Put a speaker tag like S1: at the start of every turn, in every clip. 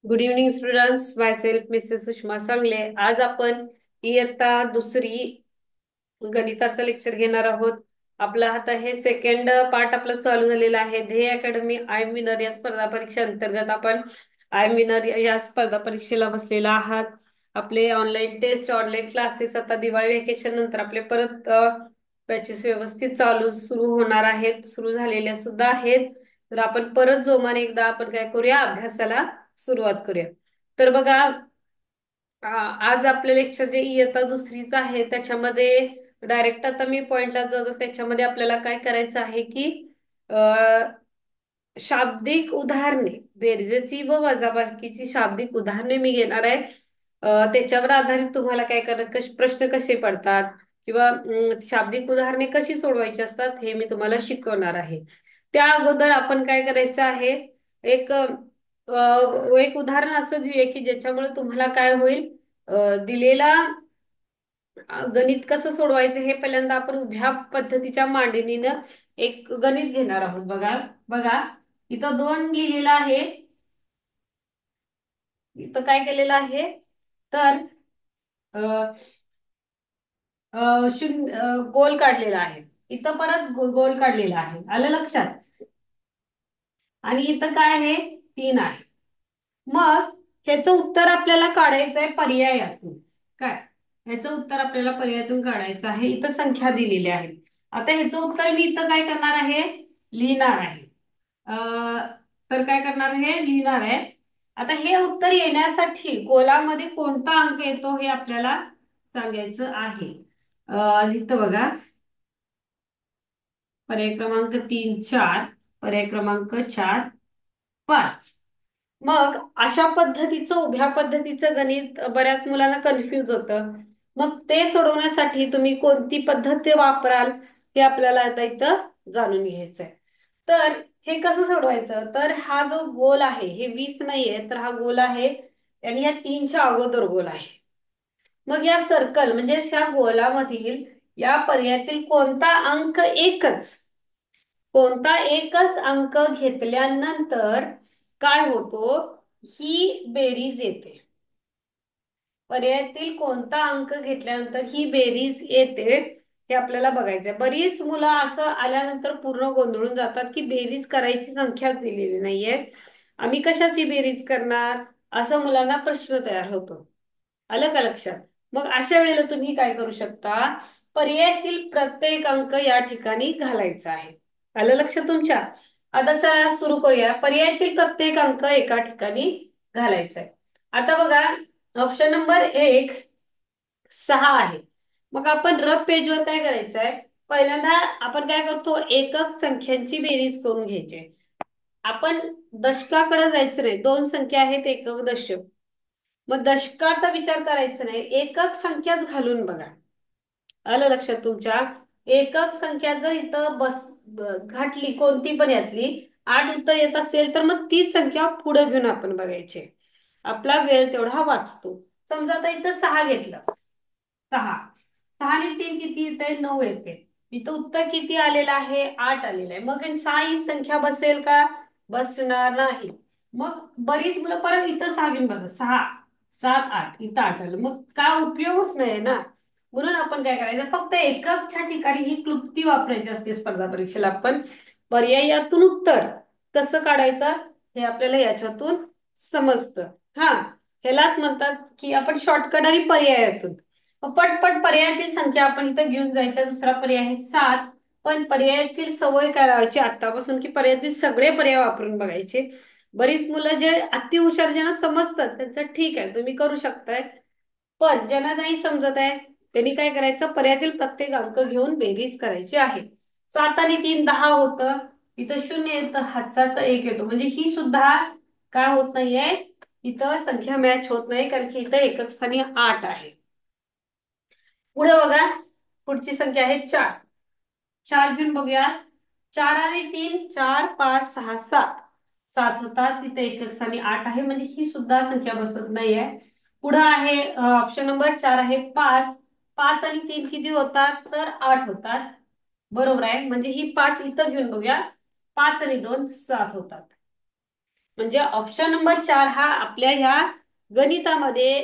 S1: Good evening students. Myself Mrs Sushma Sangle. आज आपण इयत्ता दुसरी गणिताचं लेक्चर घेणार आहोत. आपलं आता हे सेकंड पार्ट आपलं चालू झालेलं आहे. ध्येय अकॅडमी आय एम विनर या स्पर्धा परीक्षा अंतर्गत आपण आय एम विनर या स्पर्धा परीक्षेला बसलेला आहात. आपले ऑनलाईन टेस्ट, ऑनलाईन क्लासेस आता दिवाळी व्हॅकेशन नंतर आपले परत बॅचेस व्यवस्थित सुरू होणार आहेत, सुरू झालेल्या सुद्धा आहेत. तर आपण परत जोमाने एकदा आपण काय करूया, अभ्यासाला सुरुवात करूया. तर बघा, आज आपलं लेक्चर जे इयत्ता दुसरीच आहे त्याच्यामध्ये डायरेक्ट आता मी पॉइंटला जातो. त्याच्यामध्ये आपल्याला काय करायचं आहे की शाब्दिक उदाहरणे, बेरजेची व वजाबाकीची शाब्दिक उदाहरणे मी घेणार आहे. त्याच्यावर आधारित तुम्हाला काय प्रश्न कसे पडतात किंवा शाब्दिक उदाहरणे कशी सोडवायची असतात हे मी तुम्हाला शिकवणार आहे. त्या अगोदर आपण काय करायचं आहे, एक एक उदाहरण असं घेऊया की ज्याच्यामुळे तुम्हाला काय होईल, दिलेला गणित कसं सोडवायचं हे पहिल्यांदा आपण उभ्या पद्धतीच्या मांडणीनं एक गणित घेणार आहोत. बघा बघा, इथं 2 लिहिलेलं आहे. इथं काय केलेलं आहे, तर अ, शून्य गोल काढलेला आहे. इथं परत गोल काढलेला आहे. आलं लक्षात? आणि इथं काय आहे, 3 आहे. मग ह्याचं उत्तर आपल्याला काढायचं आहे पर्यायातून. काय ह्याचं उत्तर आपल्याला पर्यायातून काढायचं आहे. इथं संख्या दिलेल्या आहेत. आता ह्याचं उत्तर मी इथं काय करणार आहे, लिहिणार आहे. तर काय करणार आहे, लिहिणार आहे. आता हे उत्तर येण्यासाठी गोलामध्ये कोणता अंक येतो हे आपल्याला सांगायचं आहे. इथं बघा, पर्याय क्रमांक 3 4, पर्याय क्रमांक 4 5. मग अशा पद्धतीचं उभ्या पद्धतीचं गणित बऱ्याच मुलांना कन्फ्यूज होतं. मग ते सोडवण्यासाठी तुम्ही कोणती पद्धत वापराल हे आपल्याला आता इथं जाणून घ्यायचंय. तर हे कसं सोडवायचं, तर हा जो गोल आहे हे 20 नाहीये, तर हा गोल आहे आणि या 3च्या अगोदर गोल आहे. मग या सर्कल म्हणजे या गोलामधील या पर्यायातील कोणता एकच अंक घेतल्यानंतर काय होतो, ही बेरीज येते. पर्यायातील कोणता अंक घेतल्यानंतर ही बेरीज येते हे आपल्याला बघायचंय. बरीच मुलं असं आल्यानंतर पूर्ण गोंधळून जातात की बेरीज करायची संख्याच दिलेली नाहीये, आम्ही कशाची बेरीज करणार, असं मुलांना प्रश्न तयार होतो. आलं का लक्षात? मग अशा वेळेला तुम्ही काय करू शकता, पर्यायातील प्रत्येक अंक या ठिकाणी घालायचा आहे. आलं लक्षात तुमच्या? आता चला सुरू करूया. पर्यायातील प्रत्येक अंक एका ठिकाणी घालायचा आहे. आता बघा, ऑप्शन नंबर 1 6 आहे. मग आपण रफ पेजवर काय करायचंय, पहिल्यांदा आपण काय करतो, एकक संख्यांची बेरीज करून घ्यायची. आपण दशकाकडे जायचं नाही. 2 संख्या आहेत, एकक दशक. मग दशकाचा विचार करायचा नाही, एकक संख्याच घालून बघा. आलं लक्षात तुमच्या? एकक संख्या जर इथं घातली कोणती पण यातली 8 उत्तर येत असेल तर मग तीच संख्या पुढे घेऊन आपण बघायचे. आपला वेळ तेवढा वाचतो. समजा आता इथं 6 घेतलं, 6 6 आणि 3 किती येते, 9 येते. इथं उत्तर किती आलेलं आहे, 8 आलेलं आहे. मग 6 ही संख्या बसेल का, बसणार नाही. मग बरीच मुलं परत इथं 6 घेऊन बघा, 6 7 8, इथं 8 आलं, मग काय उपयोगच नाही ना. म्हणून आपण काय करायचं, फक्त एककच्या ठिकाणी ही क्लुप्ती वापरायची असते स्पर्धा परीक्षेला. आपण पर्यायातून उत्तर कसं काढायचं हे आपल्याला याच्यातून समजतं. हा, ह्यालाच म्हणतात की आपण शॉर्टकट आणि पर्यायातून. पटपट पर्यायातील संख्या आपण इथं घेऊन जायचा. दुसरा पर्याय आहे 7. पण पर्यायातील सवय काय लावायची आतापासून की पर्यायातील सगळे पर्याय वापरून बघायचे. बरीच मुलं जे अति हुशार ज्यांना समजतात त्यांचं ठीक आहे, तुम्ही करू शकताय. पण ज्यांना नाही समजत आहे त्यांनी काय करायचं, पर्यायातील प्रत्येक अंक घेऊन बेरीज करायची आहे. 7 आणि 3 10 होतं, इथं 0 येतं, हातचा 1 येतो, म्हणजे ही सुद्धा काय होत नाहीये, इथं संख्या मॅच होत नाही, कारण की इथं एकक स्थानी 8 आहे. पुढे बघा, पुढची संख्या आहे 4. 4 घेऊन बघूया. 4 आणि 3 4 5 6 7 7 होतात, तिथे एकक स्थानी 8 आहे, म्हणजे ही सुद्धा संख्या बसत नाहीये. पुढे आहे ऑप्शन नंबर 4 आहे 5. 5 आणि 3 किती होतात, तर 8 होतात. बरोबर आहे, म्हणजे ही 5 इथं घेऊन बघूया. 5 आणि 2 7 होतात. म्हणजे ऑप्शन नंबर 4 हा आपल्या ह्या गणितामध्ये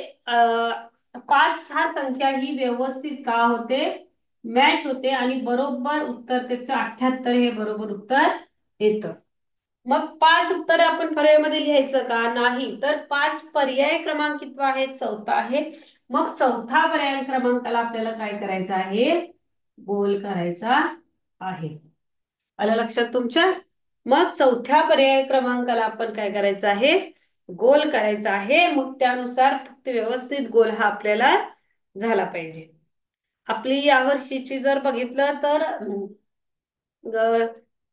S1: 5 हा संख्या ही व्यवस्थित का होते, मॅच होते आणि बरोबर उत्तर त्याचं 78 हे बरोबर उत्तर येतं. मग 5 उत्तर आपण पर्यायामध्ये लिहायचं का, नाही तर 5 पर्याय क्रमांक कितवा आहे, चौथा आहे. मग चौथा पर्याय क्रमांकाला आपल्याला काय करायचं आहे, गोल करायचा आहे. आलं लक्षात तुमच्या. मग चौथ्या पर्याय क्रमांकाला आपण काय करायचं आहे, गोल करायचा आहे. मग त्यानुसार फक्त व्यवस्थित गोल हा आपल्याला झाला पाहिजे. आपली यावर्षीची जर बघितलं तर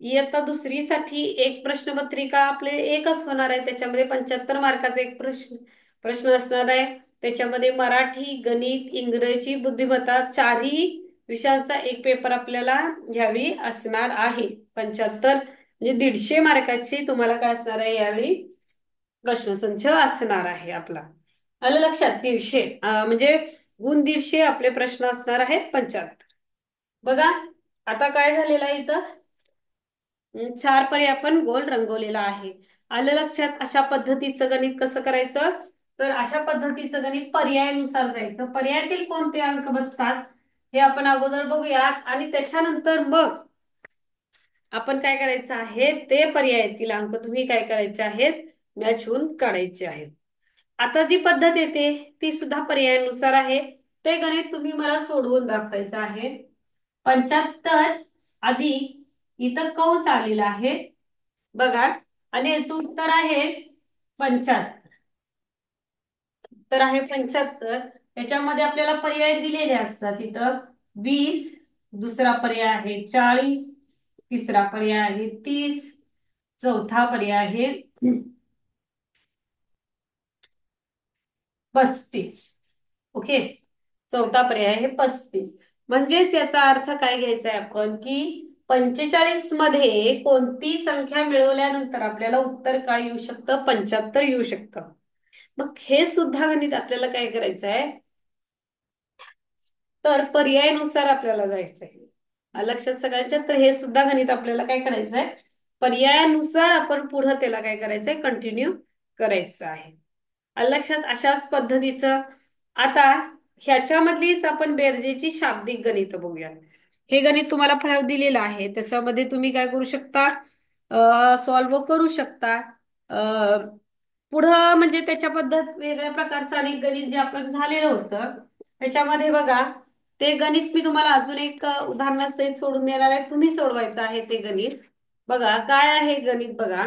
S1: इयत्ता दुसरी साठी एक प्रश्नपत्रिका आपले एकच होणार आहे. त्याच्यामध्ये 75 मार्काचा एक प्रश्न प्रश्न असणार आहे. त्याच्यामध्ये मराठी, गणित, इंग्रजी, बुद्धिमत्ता चारही विषयांचा एक पेपर आपल्याला घ्यावी असणार आहे. 75 म्हणजे 150 मार्काची तुम्हाला काय असणार आहे यावेळी प्रश्नसंच असणार आहे आपला. आलं लक्षात. 150 म्हणजे गुण 150 आपले प्रश्न असणार आहेत 75. बघा आता काय झालेलं आहे इथं, 4 पर्याय आपण गोल रंगवलेला आहे. आलं लक्षात. अशा पद्धतीचं गणित कसं करायचं, तर अशा पद्धतीचं गणित पर्यायानुसार जायचं. पर्यायातील कोणते अंक बसतात हे आपण अगोदर बघूयात आणि त्याच्यानंतर मग आपण काय करायचं आहे, ते पर्यायातील अंक तुम्ही काय करायचे आहेत, मॅच काढायचे आहेत. आता जी पद्धत येते ती सुद्धा पर्यायानुसार आहे. ते गणित तुम्ही मला सोडवून दाखवायचं आहे. 75 अधिक इथं कंस आलेला आहे बघा, आणि याचं उत्तर आहे 75. उत्तर आहे 75. याच्यामध्ये आपल्याला पर्याय दिलेले असतात. इथं 20, दुसरा पर्याय आहे 40, तिसरा पर्याय आहे 30, चौथा पर्याय आहे 35. ओके, चौथा पर्याय आहे 35. म्हणजेच याचा अर्थ काय घ्यायचा आहे आपण, की 45 मध्ये कोणती संख्या मिळवल्यानंतर आपल्याला उत्तर काय येऊ शकतं, 75 येऊ शकतं. मग हे सुद्धा गणित आपल्याला काय करायचं आहे, तर पर्यायानुसार आपल्याला जायचं आहे. लक्षात सगळ्यांच्या. तर हे सुद्धा गणित आपल्याला काय करायचं आहे, पर्यायानुसार आपण पुढे त्याला काय करायचंय, कंटिन्यू करायचं आहे. लक्षात. अशाच पद्धतीचं आता ह्याच्यामधलीच आपण बेरजेची शाब्दिक गणित बघूया. हे गणित तुम्हाला फळावर दिलेलं आहे, त्याच्यामध्ये तुम्ही काय करू शकता, सॉल्व्ह करू शकता. पुढं म्हणजे त्याच्या पद्धत वेगळ्या प्रकारचं अनेक गणित जे आपण झालेलं होतं त्याच्यामध्ये बघा, ते गणित मी तुम्हाला अजून एक उदाहरणासहित सोडून देणार आहे. तुम्ही सोडवायचं आहे ते गणित. बघा काय आहे गणित, बघा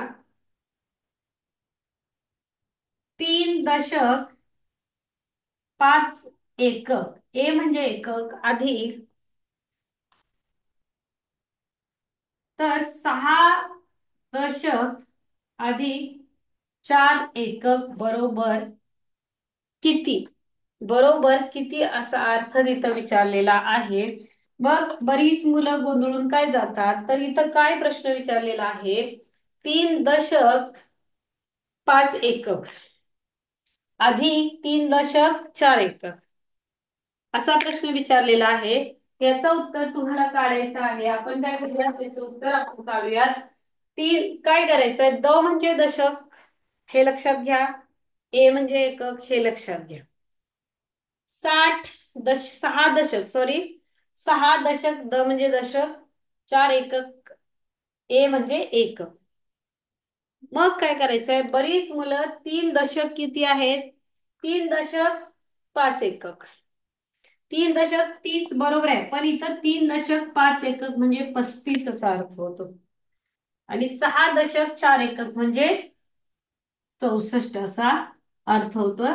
S1: 3.5 एकक, ए म्हणजे एकक, अधिक तर 6 दशक अधिक 4 एकक बरोबर किती, बरोबर किती असा अर्थ तिथं विचारलेला आहे. मग बरीच मुलं गोंधळून काय जातात, तर इथं काय प्रश्न विचारलेला आहे, 3.5 एकक अधिक 3.4 एकक असा प्रश्न विचारलेला आहे. याचं उत्तर तुम्हाला काढायचं आहे. आपण काय करूया, त्याचं उत्तर आपण काढूयात. तीन काय करायचंय, द म्हणजे दशक हे लक्षात घ्या, ए म्हणजे एकक हे लक्षात घ्या. 6 दशक, सॉरी 6 दशक, द म्हणजे दशक, 4 एकक, ए म्हणजे एकक. मग काय करायचंय, बरीच मुलं 3 दशक किती आहेत, 3.5 एकक, 3.30 बरोबर आहे. पण इथं 3.5 एकक म्हणजे 35 असा अर्थ होतो आणि 6.4 एकक म्हणजे 64 असा अर्थ होतो.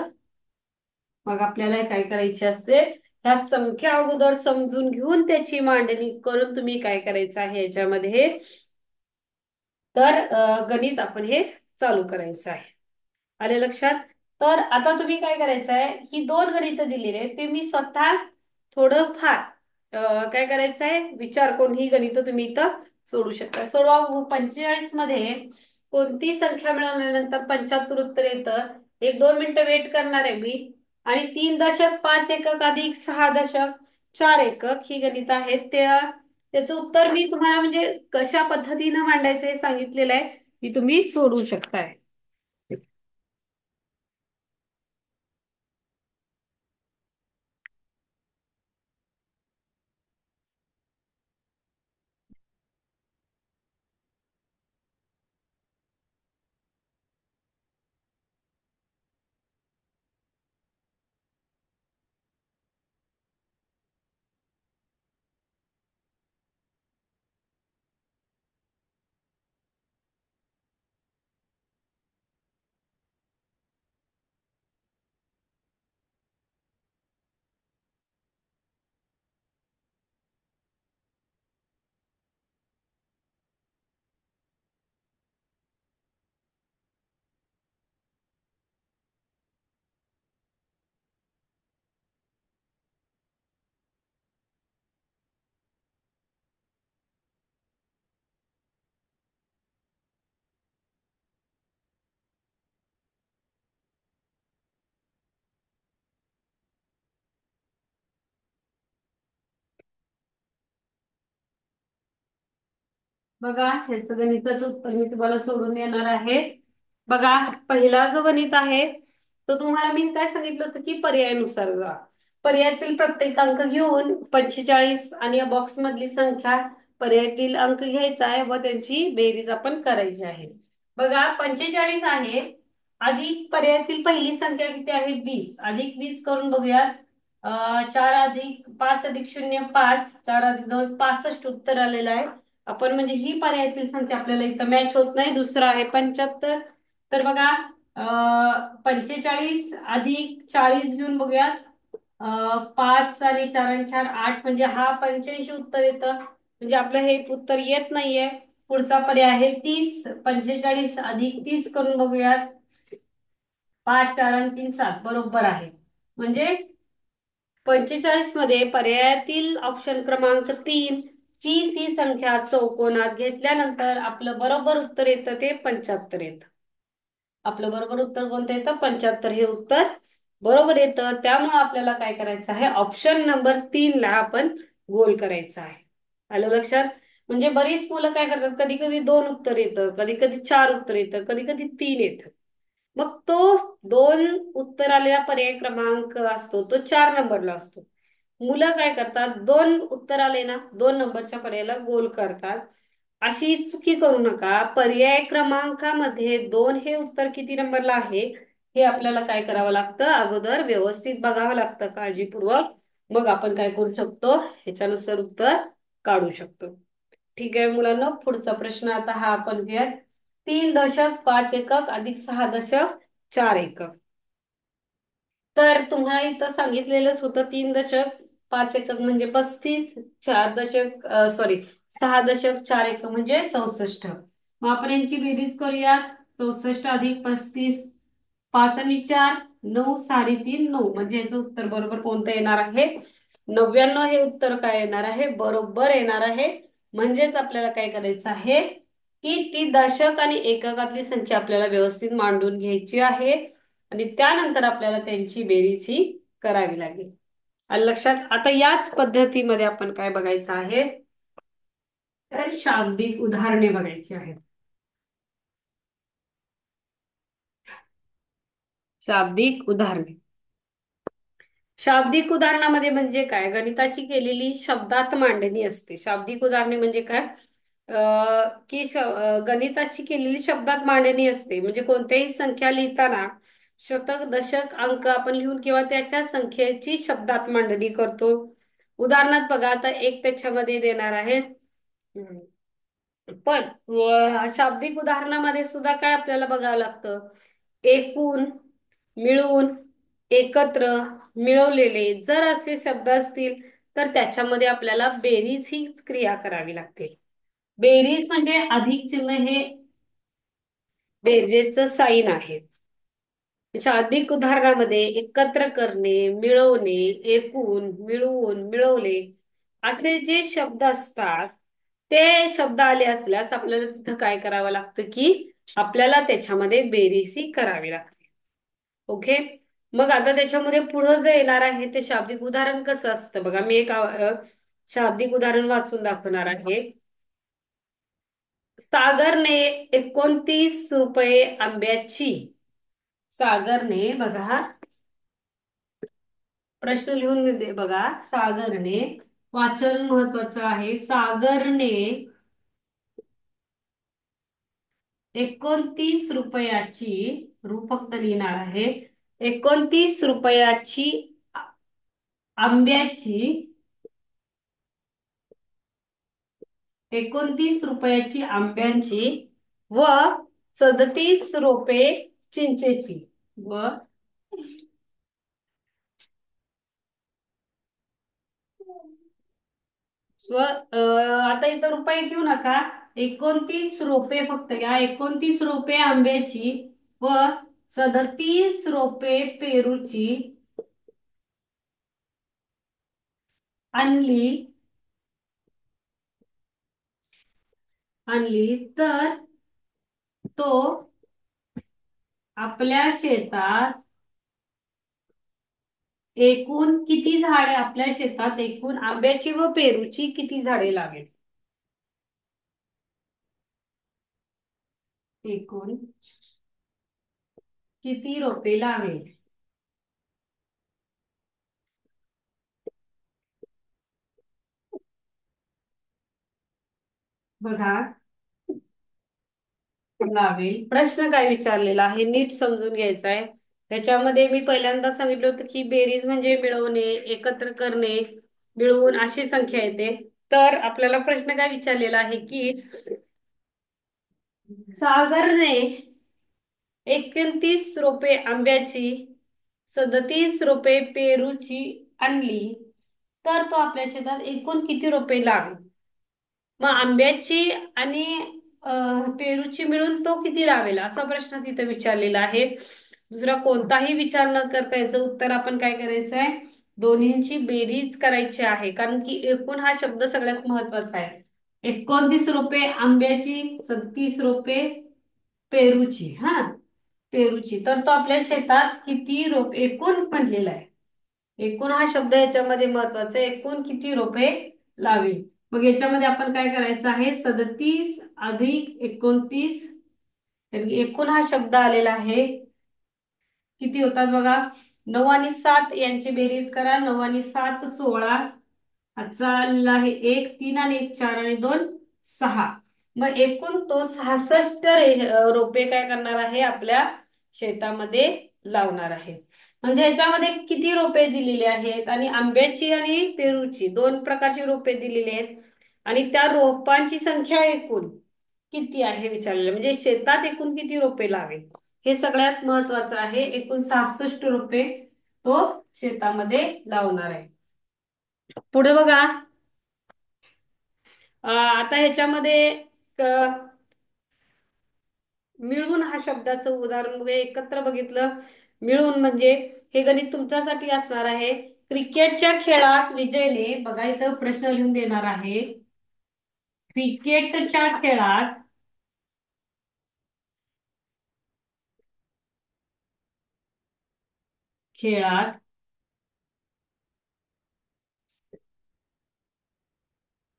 S1: मग आपल्याला काय करायचे असते, ह्या संख्या अगोदर समजून घेऊन त्याची मांडणी करून तुम्ही काय करायचं आहे याच्यामध्ये, तर गणित आपण हे चालू करायचं आहे. आले लक्षात. तर आता तुम्ही काय करायचं आहे, ही दोन गणित दिलेली आहेत ते मी स्वतः थोडं फार काय करायचं आहे, विचार करून ही गणित तुम्ही इथं सोडू शकता. सोडवा. 45 मध्ये कोणती संख्या मिळवल्यानंतर 75 उत्तर येतं, 1-2 मिनिटं वेट करणार आहे मी. आणि 3.5 एकक अधिक 6.4 एकक ही गणित आहेत. त्याचं उत्तर मी तुम्हाला म्हणजे कशा पद्धतीनं मांडायचं हे सांगितलेलं आहे, की तुम्ही सोडू शकताय. बघा ह्याचं गणिताचं उत्तर मी तुम्हाला सोडून देणार आहे. बघा, पहिला जो गणित आहे तो तुम्हाला मी काय सांगितलं होतं की पर्यायानुसार जा. पर्यायातील प्रत्येक अंक घेऊन 45 आणि या बॉक्स मधली संख्या पर्यायातील अंक घ्यायचा आहे व त्यांची बेरीज आपण करायची आहे. बघा 45 आहे, अधिक पर्यायातील पहिली संख्या किती आहे 20, अधिक 20 करून बघूया. 4+5 अधिक 0 5, 4+2 65 उत्तर आलेलं आहे. आपण म्हणजे ही पर्यायातील संख्या आपल्याला इथं मॅच होत नाही. दुसरा आहे 75. तर बघा 45 अधिक 40 घेऊन बघूया. 5 आणि 4 आणि 4 8 म्हणजे हा 85 उत्तर येतं. म्हणजे आपलं हे उत्तर येत नाहीये. पुढचा पर्याय आहे 30. 45 अधिक 30 करून बघूयात. 5 4 आणि 3 7 बरोबर आहे. म्हणजे 45 मध्ये पर्यायातील ऑप्शन क्रमांक 3 30 ही संख्या चौकोनात घेतल्यानंतर आपलं बरोबर उत्तर येतं ते 75 येतं. आपलं बरोबर उत्तर कोणतं येतं? 75 हे उत्तर बरोबर येतं. त्यामुळे आपल्याला काय करायचं आहे? ऑप्शन नंबर 3 ला आपण गोल करायचं आहे. आलं लक्षात? म्हणजे बरीच मुलं काय करतात, कधी कधी 2 उत्तर येतं, कधी कधी 4 उत्तर येतं, कधी कधी 3 येतं. मग तो 2 उत्तर आलेला पर्याय क्रमांक असतो तो 4 नंबरला असतो. मुलं काय करतात, 2 उत्तर आले ना 2 नंबरच्या पर्यायाला गोल करतात. अशी चुकी करू नका. पर्याय क्रमांकामध्ये 2 हे उत्तर किती नंबरला आहे हे आपल्याला काय करावं लागतं, अगोदर व्यवस्थित बघावं लागतं काळजीपूर्वक. मग आपण काय करू शकतो, ह्याच्यानुसार उत्तर काढू शकतो. ठीक आहे मुलांना, पुढचा प्रश्न आता हा आपण घेऊया. 3 दशक 5 एकक अधिक 6 दशक 4 एकक. तर तुम्हाला इथं सांगितलेलंच होतं 3 दशक 5 एकक म्हणजे 35, 4 दशक सॉरी 6 दशक 4 एकक म्हणजे 64. मग आपण यांची बेरीज करूया. 64 अधिक 35, 5 आणि 4 9 6 3 9 म्हणजे याचं उत्तर बरोबर कोणतं येणार आहे? 99 हे उत्तर काय येणार आहे? बरोबर येणार आहे. म्हणजेच आपल्याला काय करायचं आहे की ती दशक आणि एककातली संख्या आपल्याला व्यवस्थित मांडून घ्यायची आहे आणि त्यानंतर आपल्याला त्यांची बेरीज ही करावी लागेल. आलं लक्षात? आता याच पद्धतीमध्ये आपण काय बघायचं आहे, तर शाब्दिक उदाहरणे बघायची आहेत. शाब्दिक उदाहरणे. शाब्दिक उदाहरणामध्ये म्हणजे काय, गणिताची केलेली शब्दात मांडणी असते. शाब्दिक उदाहरणे म्हणजे काय, गणिताची केलेली शब्दात मांडणी असते. म्हणजे कोणत्याही संख्या लिहिताना शतक दशक अंक आपण लिहून किंवा त्याच्या संख्येची शब्दात मांडणी करतो. उदाहरणात बघा, आता एक त्याच्यामध्ये देणार आहे. पण शाब्दिक उदाहरणामध्ये सुद्धा काय आपल्याला बघावं लागतं, एकूण, मिळून, एकत्र, मिळवलेले जर असे शब्द असतील तर त्याच्यामध्ये आपल्याला बेरीज ही क्रिया करावी लागते. बेरीज म्हणजे अधिक चिन्ह हे बेरजेचं साइन आहे. शाब्दिक उदाहरणामध्ये एकत्र करणे, मिळवणे, एकूण, मिळवून, मिळवले असे जे शब्द असतात ते शब्द आले असल्यास आपल्याला तिथं काय करावं लागतं की आपल्याला त्याच्यामध्ये बेरीज ही करावी लागते. ओके. मग आता त्याच्यामध्ये पुढं जे येणार आहे ते शाब्दिक उदाहरण कसं असतं बघा. मी एक शाब्दिक उदाहरण वाचून दाखवणार आहे. सागरने 29 रुपये आंब्याची. सागरने बघा, प्रश्न लिहून दे बघा. सागरने, वाचन महत्वाचं आहे. सागरने 29 रुपयाची, रू फक्त लिहिणार आहे, 29 रुपयाची आंब्याची, 29 रुपयाची व 37 रुपये चिंचेची. व आता इथं रुपये घेऊ नका. 29 रुपये फक्त घ्या. 29 रुपये आंब्याची व 37 रुपये पेरूची आणली आणली तर तो आपल्या शेतात एकूण किती झाडे, आपल्या शेतात एकूण आंब्याची व पेरूची किती झाडे लावेल? एकूण किती रोपे लावेल? बघा, लावेल प्रश्न काय विचारलेला आहे नीट समजून घ्यायचा आहे. त्याच्यामध्ये मी पहिल्यांदा सांगितलं होतं की बेरीज म्हणजे मिळवणे, एकत्र करणे, मिळवून अशी संख्या येते. तर आपल्याला प्रश्न काय विचारलेला आहे की सागरने 29 रोपे आंब्याची, 37 रोपे पेरूची आणली, तर तो आपल्या शेतात एकूण किती रोपे लावेल? मग आंब्याची आणि पेरूची मिळून तो किती लावेल असा प्रश्न तिथे विचारलेला आहे. दुसरा कोणताही विचार न करता याचं उत्तर आपण काय करायचं आहे, दोन्हींची बेरीज करायची आहे. कारण की एकूण हा शब्द सगळ्यात महत्वाचा आहे. 29 रोपे आंब्याची, 37 रोपे पेरूची. पेरूची तर तो आपल्या शेतात किती रोप एकूण म्हटलेला आहे. एकूण हा शब्द याच्यामध्ये महत्वाचा आहे. एकूण किती रोपे लावेल? मग याच्यामध्ये आपण काय करायचं आहे, 37 अधिक 29, एकूण हा शब्द आलेला आहे. किती होतात बघा, 9 आणि 7 यांची बेरीज करा. 9 आणि 7 16. आजचा आलेला आहे 1, 3 आणि 1 4 आणि 2 6. मग एकूण तो 66 रोपे काय करणार आहे, आपल्या शेतामध्ये लावणार आहे. म्हणजे ह्याच्यामध्ये किती रोपे दिलेली आहेत आणि आंब्याची आणि पेरूची दोन प्रकारची रोपे दिलेली आहेत आणि त्या रोपांची संख्या एकूण किती आहे विचारलेलं, म्हणजे शेतात एकूण किती रोपे लावेल हे सगळ्यात महत्वाचं आहे. एकूण 66 रोपे तो शेतामध्ये लावणार आहे. पुढे बघा, आता ह्याच्यामध्ये मिळून हा शब्दाचं उदाहरण बघा, एकत्र बघितलं. मिळून म्हणजे हे गणित तुमच्यासाठी असणार आहे. क्रिकेटच्या खेळात विजयने, बघा इथं प्रश्न लिहून देणार आहे. क्रिकेटच्या खेळात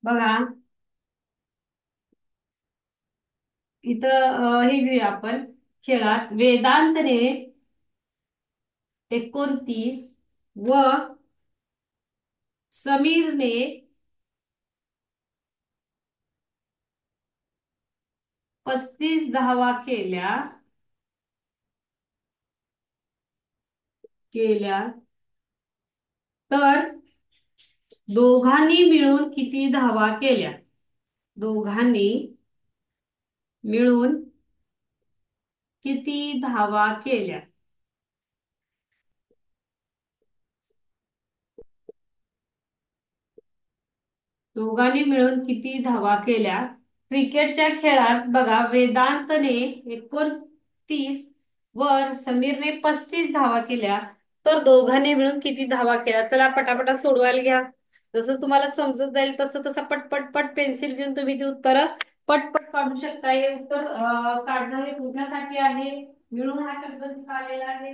S1: बघा इथं हे घेऊया आपण. खेळात वेदांतने 29 व समीरने 35 धावा केल्या तर दोघांनी मिळून किती धावा केल्या? दोघांनी मिळून किती धावा केल्या? दोघांनी मिळून किती धावा केल्या? क्रिकेटच्या खेळात बघा, वेदांतने 29 वर समीरने 35 धावा केल्या, तर दोघांनी मिळून किती धावा केल्या? चला पटापटा सोडवायला घ्या. जसं तुम्हाला समजत जाईल तसं तसं पटपट पट पेन्सिल घेऊन तुम्ही ती उत्तर पटपट काढू शकता. हे उत्तर काढणं हे तुमच्यासाठी आहे. मिळून हा शब्द तिथं आलेला आहे.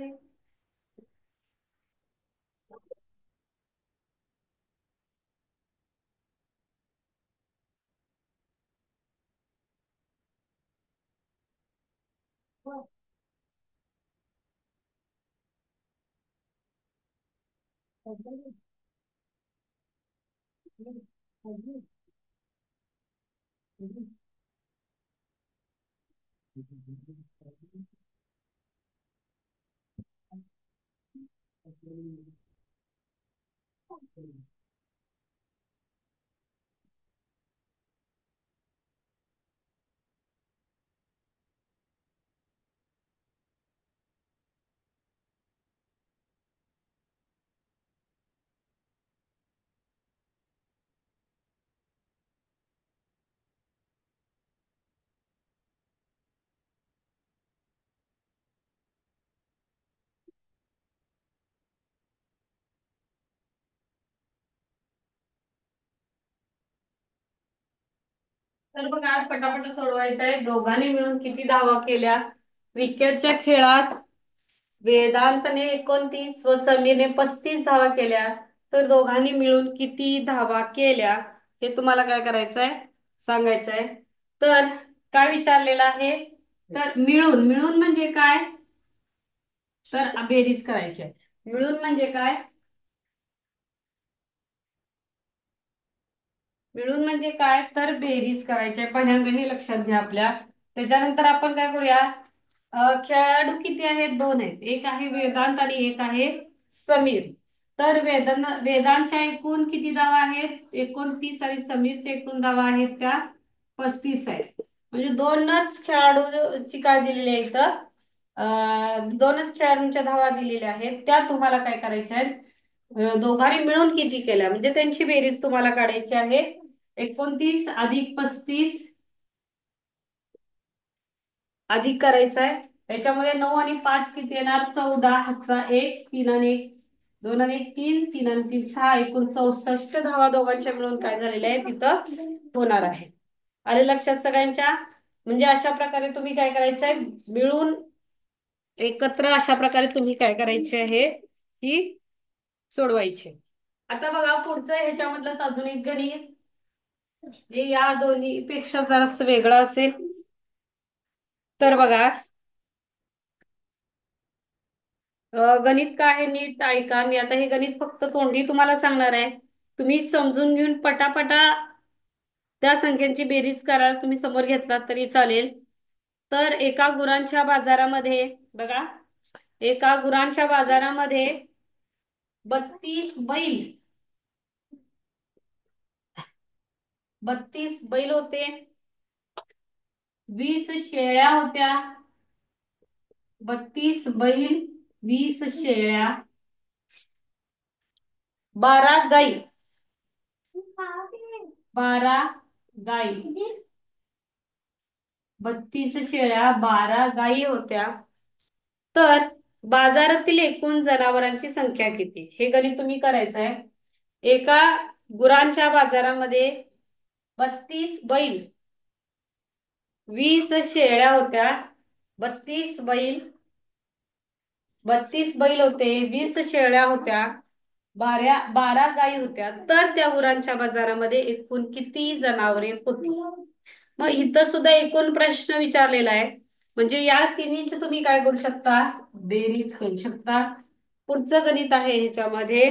S1: तर बघा आज पटापट सोडवायचं आहे. दोघांनी मिळून किती धावा केल्या? क्रिकेटच्या खेळात वेदांतने 29 व समीरने 35 धावा केल्या, तर दोघांनी मिळून किती धावा केल्या हे तुम्हाला काय करायचं आहे, सांगायचं आहे. तर काय विचारलेलं आहे, तर मिळून मिळून म्हणजे काय? तर बेरीज करायची आहे. मिळून म्हणजे काय? मिळून म्हणजे काय? तर बेरीज करायची आहे. पहिल्यांदा हे लक्षात घ्या आपल्या. त्याच्यानंतर आपण काय करूया? खेळाडू किती आहेत? दोन आहेत. एक आहे वेदांत आणि एक आहे समीर. तर वेदांतच्या एकूण किती धावा आहेत? 29. आणि समीरच्या एकूण धावा आहेत त्या 35 आहेत. म्हणजे दोनच खेळाडूची काय दिलेली आहे इथं? दोनच खेळाडूंच्या धावा दिलेल्या आहेत. त्या तुम्हाला काय करायच्या आहेत? दोघांनी मिळून किती केल्या म्हणजे त्यांची बेरीज तुम्हाला काढायची आहे. 29 अधिक 35 अधिक करायचं आहे. त्याच्यामध्ये 9 आणि 5 किती येणार? 14. हातचा 1, 3 आणि 1, 2 आणि 1 3, 3 आणि 3 6, एकूण 64 धावा दोघांच्या मिळून काय झालेल्या आहे तिथं होणार आहे. आले लक्षात सगळ्यांच्या? म्हणजे अशा प्रकारे तुम्ही काय करायचंय? मिळून एकत्र अशा प्रकारे तुम्ही काय करायचे आहे ही सोडवायचे. आता बघा पुढचं ह्याच्यामधलंच अजून एक गणित, जे या दोन्ही पेक्षा जरासं वेगळं असेल. तर बघा, गणित काय आहे नीट ऐका. मी आता हे गणित फक्त तोंडी तुम्हाला सांगणार आहे. तुम्ही समजून घेऊन पटापटा त्या संख्यांची बेरीज करा. तुम्ही समोर घेतलात तरी चालेल. तर एका गुरांच्या बाजारामध्ये बघा, एका गुरांच्या बाजारामध्ये 32 बैल, 32 बैल होते, 20 शेळ्या होत्या. 32 बैल, 20 शेळ्या, 12 गाई, 12 गाई, 32 शेळ्या, 12 गाई होत्या. तर बाजारातील एकूण जनावरांची संख्या किती? हे गणित तुम्ही करायचं आहे. एका गुरांच्या बाजारामध्ये 32 बैल, 20 शेळ्या होत्या. 32 बैल, 32 बैल होते, 20 शेळ्या होत्या, 12 गायी होत्या. तर त्या गुरांच्या बाजारामध्ये एकूण किती जनावरे होती? मग इथं सुद्धा एकूण प्रश्न विचारलेला आहे. म्हणजे या तिन्हीची तुम्ही काय करू शकता? बेरीज करू शकता. पुढचं गणित आहे ह्याच्यामध्ये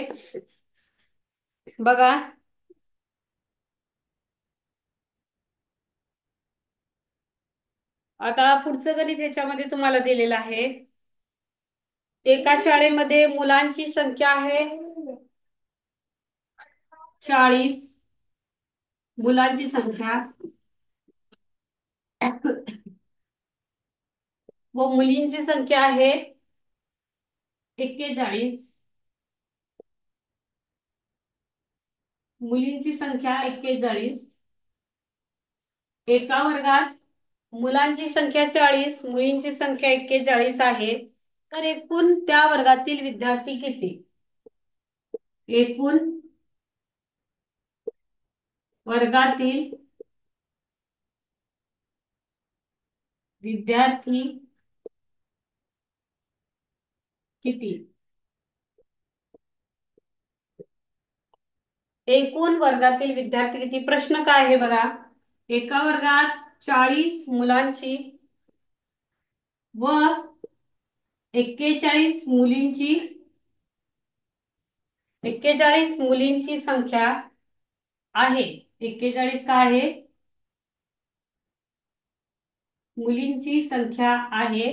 S1: बघा. आता पुढचं गणित ह्याच्यामध्ये तुम्हाला दिलेलं आहे. एका शाळेमध्ये मुलांची संख्या आहे 40. मुलांची संख्या व मुलींची संख्या आहे 41. मुलींची संख्या 41. एका वर्गात मुलांची संख्या 40, मुलींची संख्या 41 आहे. तर एकूण त्या वर्गातील विद्यार्थी किती? एकूण वर्गातील विद्यार्थी किती? एकूण वर्गातील विद्यार्थी किती? प्रश्न काय आहे बघा. एका वर्गात 40 मुलांची व 41 मुलींची, 41 मुलींची संख्या आहे. 41 काय आहे? मुलींची संख्या आहे.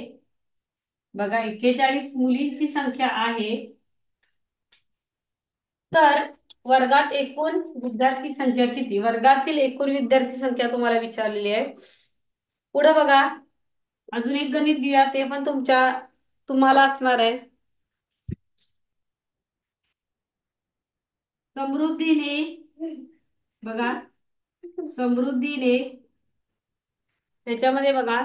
S1: बघा, 41 मुलींची संख्या आहे. तर वर्गात एकूण विद्यार्थी संख्या किती? वर्गातील एकूण विद्यार्थी संख्या तुम्हाला विचारलेली आहे. पुढे बघा, अजून एक गणित दिया, ते पण तुम्हाला असणार आहे. समृद्धीने बघा, समृद्धीने त्याच्यामध्ये बघा,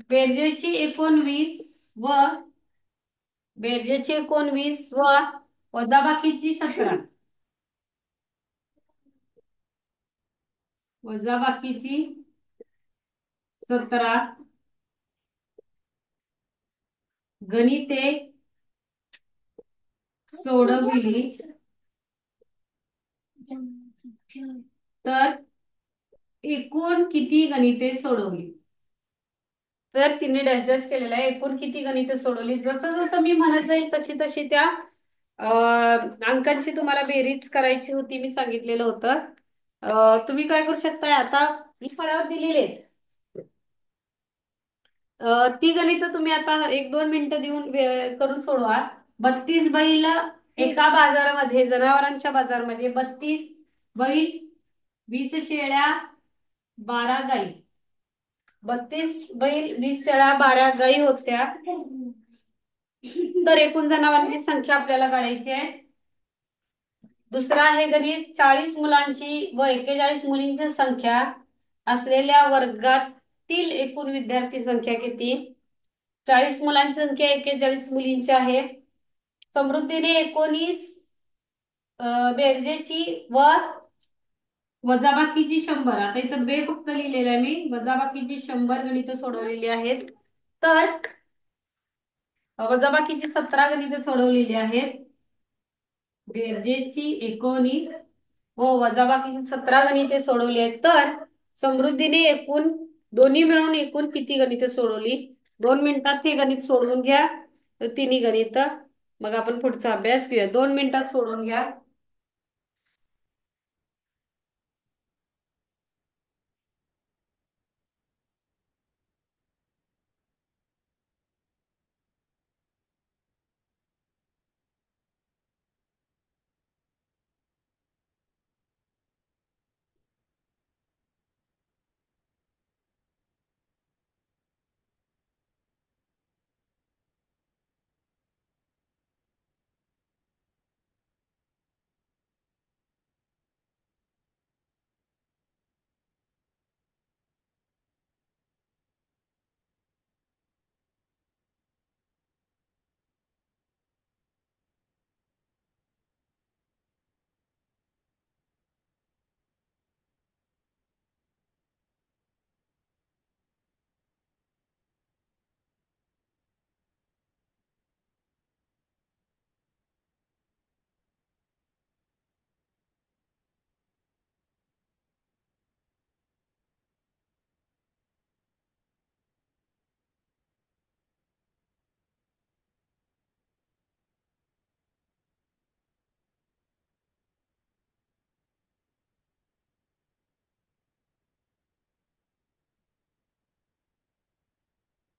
S1: बेरजेची 19 व बेरजेची 19 व वजाबाकीची 17, वजाबाकीची 17 गणिते सोडविली तर एकूण किती गणिते सोडवली. तर तिने डॅश डॅश केलेला आहे, एकूण किती गणिते सोडवली. जसं जसं मी म्हणत जाईल तशी तशी त्या अंकांची तुम्हाला बेरीज करायची होती, मी सांगितलेलं होतं. तुम्ही काय करू शकताय आता, ही फळ्यावर दिलेली आहेत. ती गणितं तुम्ही आता 1-2 मिनिटं देऊन वेळ करून सोडवा. 32 बैल एका बाजारामध्ये, जनावरांच्या बाजारामध्ये 32 बैल, 20 शेळ्या, 12 गाई. 32 बैल, 20 शेळ्या, 12 गाई होत्या. तर एकूण जनावरांची संख्या आपल्याला काढायची आहे. दुसरा आहे गणित, 40 मुलांची व 41 मुलींची संख्या असलेल्या वर्गातील एकूण विद्यार्थी संख्या किती. 40 मुलांची संख्या 41 मुलींची आहे. समृद्धीने 19 बेरजेची व वजाबाकीची 100, आता इथं फक्त लिहिलेलं आहे मी, वजाबाकीची 100 गणितं सोडवलेली आहेत. तर वजाबाकीची 17 गणितं सोडवलेली आहेत. बेरजेची 19 व वजाबाकीची 17 गणिते सोडवली आहेत. तर समृद्धीने एकूण दोन्ही मिळून एकूण किती गणिते सोडवली. 2 मिनिटात हे गणित सोडवून घ्या, तिन्ही गणित. मग आपण पुढचा अभ्यास घेऊया. 2 मिनिटात सोडवून घ्या.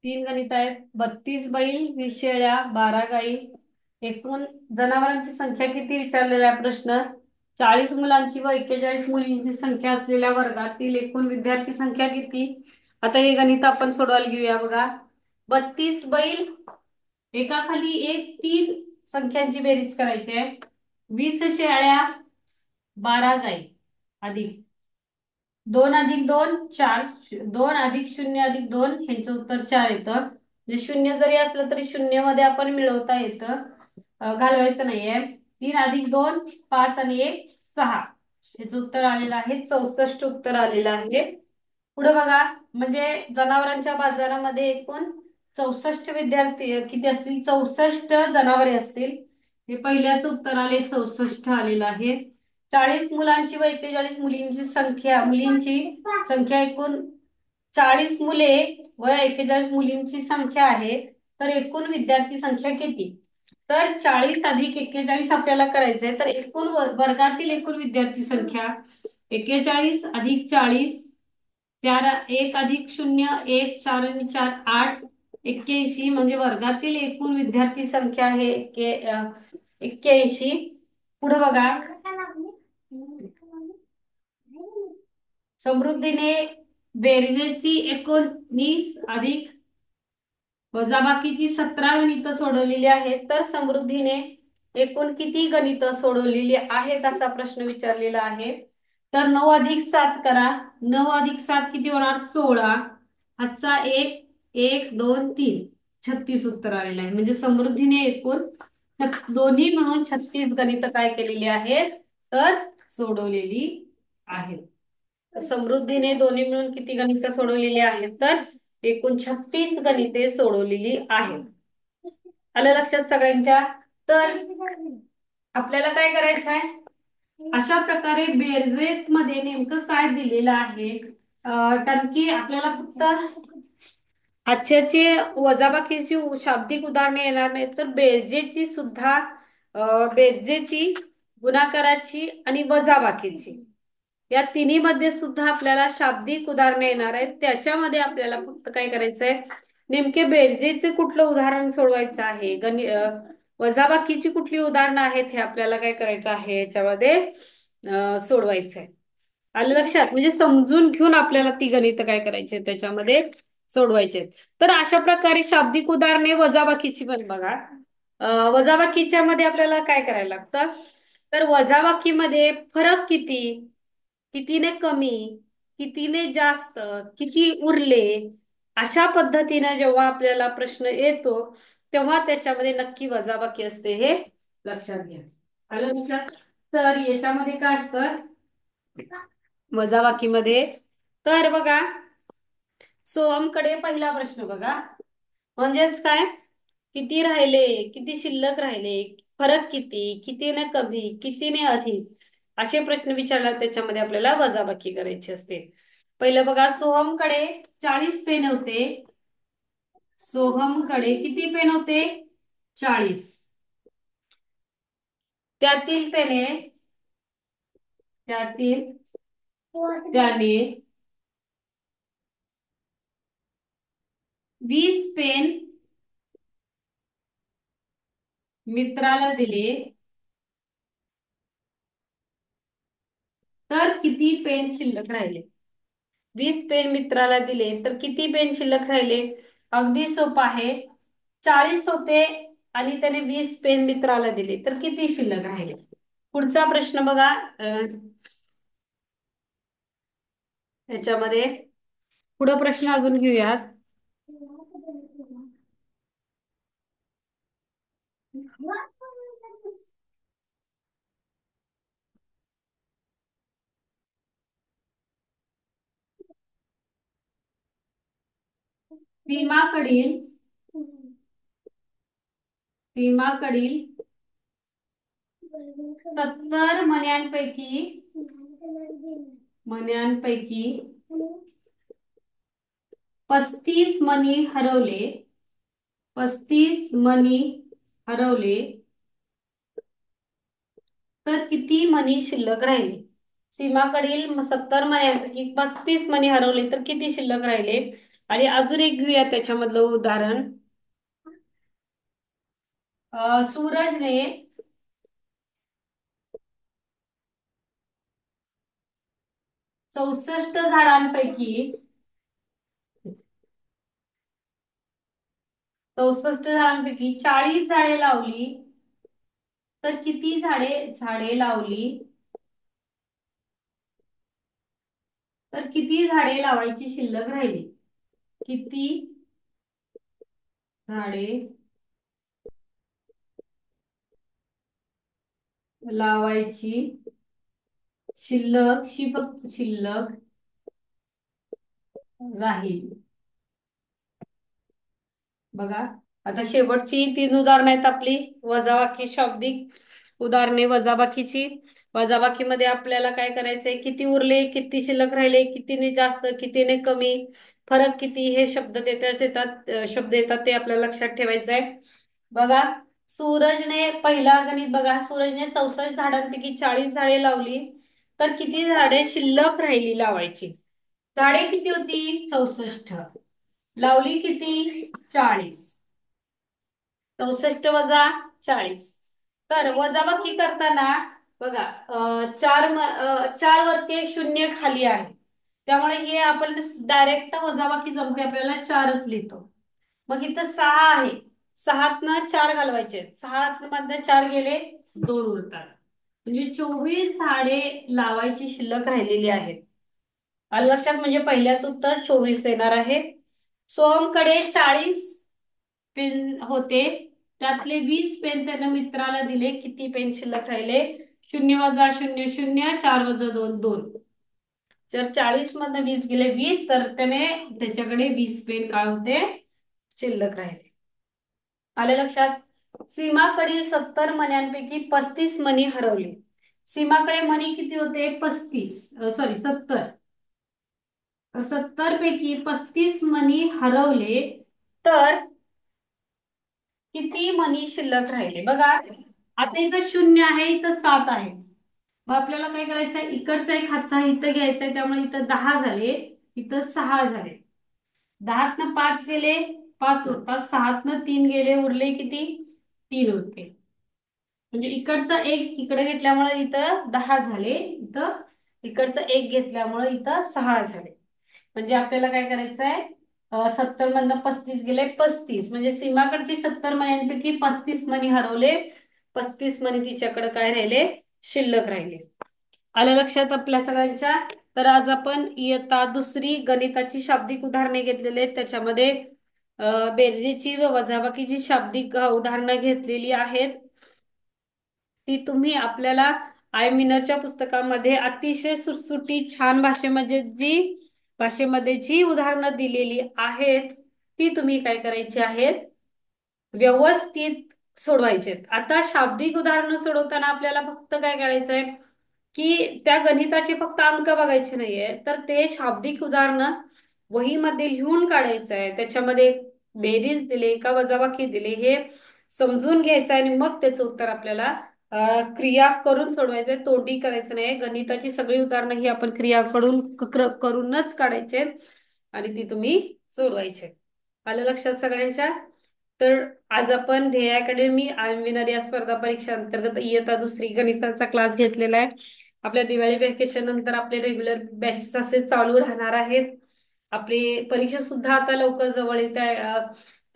S1: 3 गणित आहेत. 32 बैल, 20 शेळ्या, 12 गाई. एकूण जनावरांची संख्या किती विचारलेला आहे प्रश्न. 40 मुलांची व 41 मुलींची संख्या असलेल्या वर्गातील एकूण विद्यार्थी संख्या किती. आता हे गणित आपण सोडवायला घेऊया. बघा, 32 बैल एकाखाली एक, 3 संख्यांची बेरीज करायची आहे. 20 शेळ्या, 12 गाई अधिक 2+2 4, 2+0+2 ह्याचं उत्तर 4 येतं. म्हणजे शून्य जरी असलं तरी शून्य मध्ये आपण मिळवता येतं, घालवायचं नाहीये. 3+2 5 आणि 1 6, ह्याचं उत्तर आलेलं आहे 64 उत्तर आलेलं आहे. पुढे बघा, म्हणजे जनावरांच्या बाजारामध्ये एकूण 64 विद्यार्थी किती असतील, 64 जनावरे असतील. हे पहिल्याच उत्तर आले, 64 आलेलं आहे. 40 मुलांची व 41 मुलींची संख्या एकूण 40 मुले व 41 मुलींची संख्या आहे. तर एकूण विद्यार्थी संख्या किती. तर 40 अधिक 41 आपल्याला करायचंय. तर एकूण वर्गातील एकूण विद्यार्थी संख्या 41 अधिक 40, 4 1 अधिक 0 1, 4 आणि 4 8, 81, म्हणजे वर्गातील एकूण विद्यार्थी संख्या आहे 81. पुढे बघा, समृद्धीने बेरजेची 19 अधिक वजाबाकीची 17 गणितं सोडवलेली आहेत. तर समृद्धीने एकूण किती गणितं सोडवलेली आहेत असा प्रश्न विचारलेला आहे. तर 9+7 करा. 9+7 किती होणार, 16. हातचा 1 1 2 3, 36 उत्तर आलेलं आहे. म्हणजे समृद्धीने एकूण दोन्ही मिळून 36 गणितं काय केलेली आहेत, तर सोडवलेली आहेत. समृद्धीने दोन्ही मिळून किती गणितं सोडवलेली आहेत, तर एकूण 36 गणिते सोडवलेली आहेत. आलं लक्षात सगळ्यांच्या. तर आपल्याला काय करायचं आहे, अशा प्रकारे बेरजेत मध्ये नेमकं काय दिलेलं आहे? कारण की आपल्याला फक्त आजच्याची वजाबाकीची शाब्दिक उदाहरणे येणार नाही, तर बेरजेची सुद्धा बेरजेची, गुणाकाराची आणि वजाबाकीची या तिन्ही मध्ये सुद्धा आपल्याला शाब्दिक उदाहरणे येणार आहेत. त्याच्यामध्ये आपल्याला फक्त काय करायचंय, नेमके बेरजेचे कुठलं उदाहरण सोडवायचं आहे, वजाबाकीची कुठली उदाहरणं आहेत हे आपल्याला काय करायचं आहे याच्यामध्ये सोडवायचं आहे. आलं लक्षात? म्हणजे समजून घेऊन आपल्याला ती गणित काय करायचे त्याच्यामध्ये सोडवायचे. तर अशा प्रकारे शाब्दिक उदाहरणे वजाबाकीची पण बघा. वजाबाकीच्या मध्ये आपल्याला काय करायला लागतं, तर वजाबाकीमध्ये फरक किती, कितीने कमी, कितीने जास्त, किती उरले, अशा पद्धतीने जेव्हा आपल्याला प्रश्न येतो तेव्हा त्याच्यामध्ये नक्की वजाबाकी असते हे लक्षात घ्या. आलं लक्षात? तर याच्यामध्ये काय असतं वजाबाकीमध्ये, तर बघा सोहमकडे पहिला प्रश्न बघा. म्हणजेच काय, किती राहिले, किती शिल्लक राहिले, फरक किती, कितीने कमी, कितीने अधिक, असे प्रश्न विचारला त्याच्यामध्ये आपल्याला वजाबाकी करायची असते. पहिलं बघा, सोहमकडे 40 पेन होते. सोहमकडे किती पेन होते? 40. त्यातील त्याने त्यातील त्याने 20 पेन मित्राला दिले, तर किती पेन शिल्लक राहिले? 20 पेन मित्राला दिले तर किती पेन शिल्लक राहिले? अगदी सोपं आहे. 40 होते आणि त्याने 20 पेन मित्राला दिले तर किती शिल्लक राहिले? पुढचा प्रश्न बघा. याच्यामध्ये पुढे प्रश्न अजून घेऊयात. सीमाकडील सीमाकडील 70 मण्यांपैकी 35 मणी हरवले. 35 मणी हरवले तर किती मणी शिल्लक राहिले? सीमाकडील 70 मण्यांपैकी 35 मणी हरवले तर किती शिल्लक राहिले? आणि अजून एक घेऊया त्याच्यामधलं उदाहरण. सूरजने 64 झाडांपैकी 40 झाडे लावली तर किती झाडे झाडे लावली तर किती झाडे लावायची शिल्लक राहिली? किती झाडे लावायची शिल्लक राहील? बघा, आता शेवटची 3 उदाहरणं आहेत आपली वजाबाकी शाब्दिक उदाहरणे वजाबाकीची. वजाबाकीमध्ये आपल्याला काय करायचंय, किती उरले, किती शिल्लक राहिले, कितीने जास्त, कितीने कमी, फरक किती, हे शब्द शब्द येतात ते आपल्याला लक्षात ठेवायचं आहे. बघा, सूरजने पहिला गणित बघा, सूरजने 64 झाडांपैकी 40 झाडे लावली तर किती झाडे शिल्लक राहिली लावायची? झाडे किती होती? 64. लावली किती? 40. 64 वजा 40. तर वजाबाकी करताना बघा, 4 वरती शून्य खाली आहे, त्यामुळे हे आपण डायरेक्ट वजाबाकी जमते आपल्याला 4च लिहितो. मग इथं 6 आहे, 6तनं 4 घालवायचे, 6 मधनं 4 गेले 2 उरतात. म्हणजे 24 झाडे लावायची शिल्लक राहिलेली आहेत. आलं लक्षात? म्हणजे पहिल्याच उत्तर 24 येणार आहे. सोहमकडे 40 पेन होते, त्यातले 20 पेन त्याने मित्राला दिले, किती पेन शिल्लक राहिले? 0 वजा 0 0, 4 वजा 2 2. जर 40 मधनं 20 गेले 20 तर त्याच्याकडे 20 पेन काय होते? शिल्लक राहिले. आले लक्षात? सीमाकडील 70 मण्यांपैकी 35 मणी हरवली. सीमाकडे मनी किती होते? 35, सॉरी 70. 70 पैकी 35 मनी हरवले तर किती मनी शिल्लक राहिले बघा. आता इथं 0 आहे, इथं 7 आहे. मग आपल्याला काय करायचंय, इकडचा एक हातचा इथं घ्यायचा आहे, त्यामुळे इथं 10 झाले, इथं 6 झाले. 10तनं 5 गेले, 5 उरतात. 6तनं 3 गेले, उरले किती? 3 होते. म्हणजे इकडचा एक इकडे घेतल्यामुळे इथं 10 झाले, इथं इकडचा एक घेतल्यामुळे इथं 6 झाले. म्हणजे आपल्याला काय करायचंय, 70 मधनं 35 गेले, 35 म्हणजे सीमाकडची 70 मण्यांपैकी 35 मणी हरवले, 35 मणी तिच्याकडे काय राहिले? शिल्लक राहिले. आलं लक्षात आपल्या सगळ्यांच्या? तर आज आपण इयत्ता दुसरी गणिताची शाब्दिक उदाहरणे घेतलेली आहेत. त्याच्यामध्ये बेरजेची व वजाबाकीची शाब्दिक उदाहरणं घेतलेली आहेत. ती तुम्ही आपल्याला आय मिनरच्या पुस्तकामध्ये अतिशय सुटसुटीत छान भाषेमध्ये जी उदाहरणं दिलेली आहेत ती तुम्ही काय करायची आहेत? व्यवस्थित सोडवायचे. आता शाब्दिक उदाहरणं सोडवताना आपल्याला फक्त काय करायचंय की त्या गणिताचे फक्त अंक बघायचे नाहीये, तर ते शाब्दिक उदाहरणं वहीमध्ये लिहून काढायचं आहे. त्याच्यामध्ये बेरीज दिले का वजाबाकी दिले हे समजून घ्यायचं आणि मग त्याचं उत्तर आपल्याला क्रिया करून सोडवायचंय. तोंडी करायचं नाही. गणिताची सगळी उदाहरणं ही आपण क्रिया करूनच काढायचे आणि ती तुम्ही सोडवायचे. आलं लक्षात सगळ्यांच्या? तर आज आपण ध्येय अकॅडमी आय एम विनर या स्पर्धा परीक्षा अंतर्गत इयत्ता दुसरी गणिताचा क्लास घेतलेला आहे. आपल्या दिवाळी व्हॅकेशन नंतर आपले रेग्युलर बॅचेस असे चालू राहणार आहेत. आपली परीक्षा सुद्धा आता लवकर जवळ येत आहे.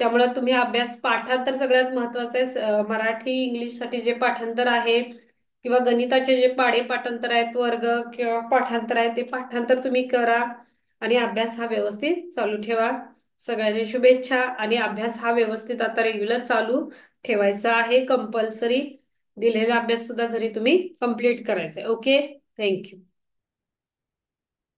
S1: त्यामुळे तुम्ही अभ्यास, पाठांतर सगळ्यात महत्वाचं आहे. मराठी इंग्लिश साठी जे पाठांतर आहे किंवा गणिताचे जे पाढे पाठांतर आहेत, वर्ग किंवा पाठांतर आहे, ते पाठांतर तुम्ही करा आणि अभ्यास हा व्यवस्थित चालू ठेवा. सगळ्यांनी शुभेच्छा. आणि अभ्यास हा व्यवस्थित आता रेग्युलर चालू ठेवायचा आहे. कंपल्सरी दिलेला अभ्यास सुद्धा घरी तुम्ही कंप्लीट करायचा आहे. Okay, thank you.